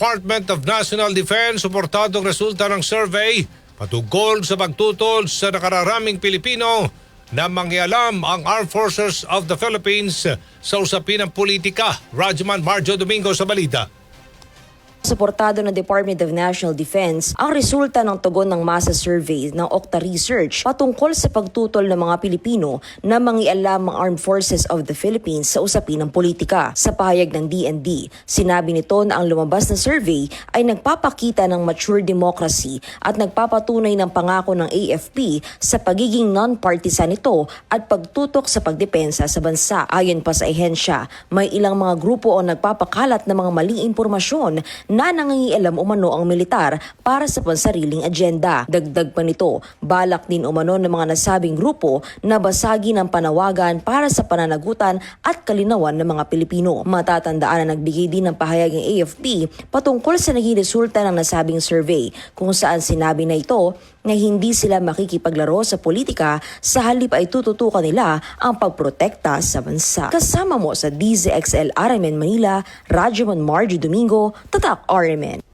Department of National Defense suportadong resulta ng survey patungkol sa pagtutol sa nakararaming Pilipino na mangyalam ang Armed Forces of the Philippines sa usapin ng politika. Rajman Marjo Domingo sa balita. Suportado ng Department of National Defense ang resulta ng tugon ng masa survey ng Okta Research patungkol sa pagtutol ng mga Pilipino na mangialam ang Armed Forces of the Philippines sa usapin ng politika. Sa pahayag ng DND, sinabi nito na ang lumabas na survey ay nagpapakita ng mature democracy at nagpapatunay ng pangako ng AFP sa pagiging non-partisan nito at pagtutok sa pagdepensa sa bansa. Ayon pa sa ehensya, may ilang mga grupo o nagpapakalat ng mga maling impormasyon na nangangialam umano ang militar para sa pansariling agenda. Dagdag pa nito, balak din umano ng mga nasabing grupo na basagin ang panawagan para sa pananagutan at kalinawan ng mga Pilipino. Matatandaan na nagbigay din ng pahayag ng AFP patungkol sa naging resulta ng nasabing survey kung saan sinabi na ito na hindi sila makikipaglaro sa politika, sa halip ay tututukan nila ang pagprotekta sa bansa. Kasama mo sa DZXL RMN Manila, Rajman Marjo Domingo, Tatak RMN.